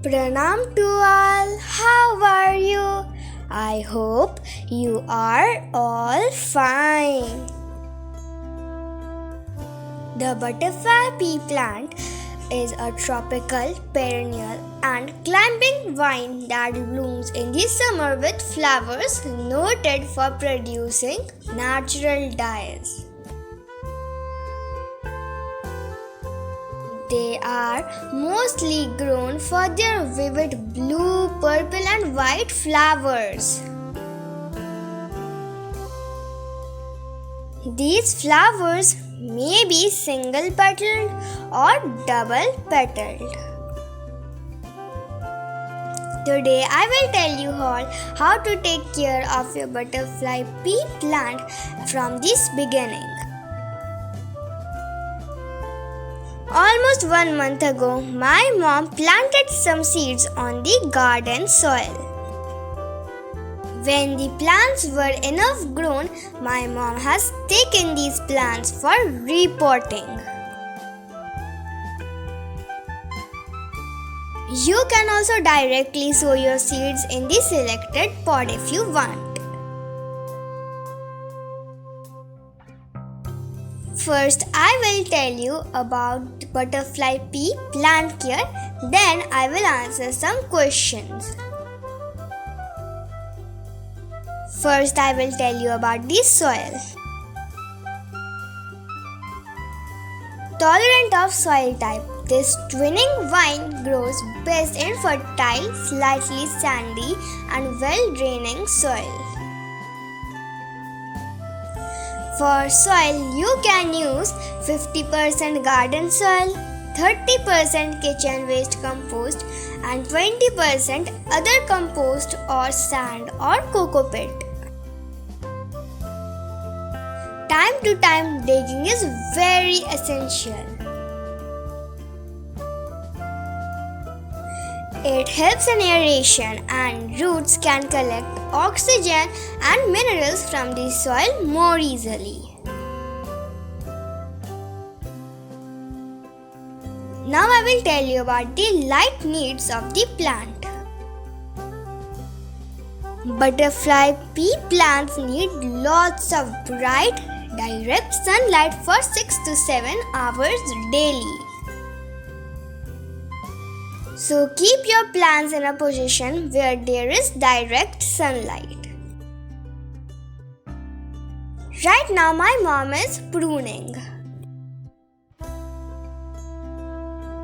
Pranam to all, how are you? I hope you are all fine. The butterfly pea plant is a tropical, perennial and climbing vine that blooms in the summer with flowers noted for producing natural dyes. They are mostly grown for their vivid blue, purple and white flowers. These flowers may be single-petaled or double-petaled. Today I will tell you all how to take care of your butterfly pea plant from this beginning. Almost 1 month ago, my mom planted some seeds on the garden soil. When the plants were enough grown, my mom has taken these plants for repotting. You can also directly sow your seeds in the selected pot if you want. First, I will tell you about butterfly pea plant care, then I will answer some questions. First, I will tell you about the soil. Tolerant of soil type, this twinning vine grows best in fertile, slightly sandy and well-draining soil. For soil, you can use 50% garden soil, 30% kitchen waste compost and 20% other compost or sand or coco pit. Time to time digging is very essential. It helps in aeration and roots can collect oxygen and minerals from the soil more easily. Now I will tell you about the light needs of the plant. Butterfly pea plants need lots of bright, direct sunlight for 6 to 7 hours daily. So keep your plants in a position where there is direct sunlight. Right now my mom is pruning.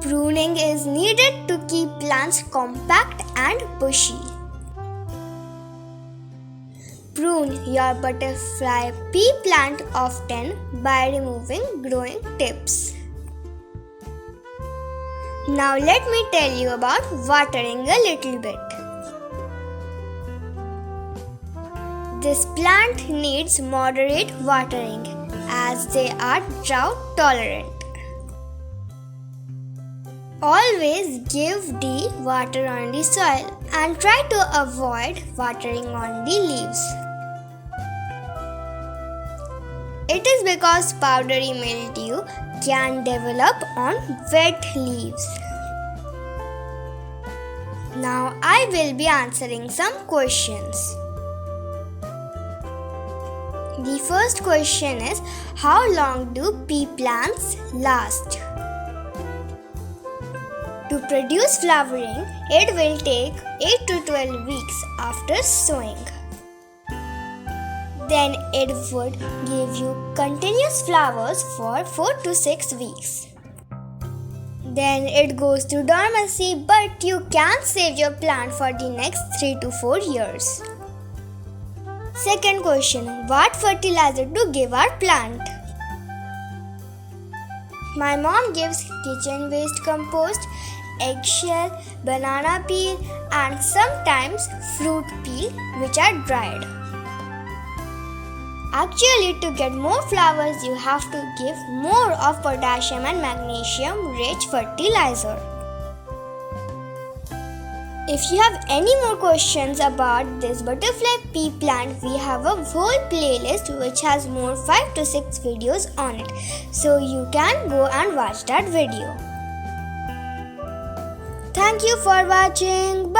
Pruning is needed to keep plants compact and bushy. Prune your butterfly pea plant often by removing growing tips. Now let me tell you about watering a little bit. This plant needs moderate watering as they are drought tolerant. Always give the water on the soil and try to avoid watering on the leaves. It is because powdery mildew can develop on wet leaves. Now I will be answering some questions. The first question is, how long do pea plants last? To produce flowering, it will take 8 to 12 weeks after sowing. Then it would give you continuous flowers for 4 to 6 weeks. Then it goes to dormancy, but you can save your plant for the next 3 to 4 years. Second question, what fertilizer to give our plant? My mom gives kitchen waste compost, eggshell, banana peel and sometimes fruit peel which are dried. Actually, to get more flowers, you have to give more of potassium and magnesium rich fertilizer. If you have any more questions about this butterfly pea plant, we have a whole playlist which has more 5 to 6 videos on it. So you can go and watch that video. Thank you for watching.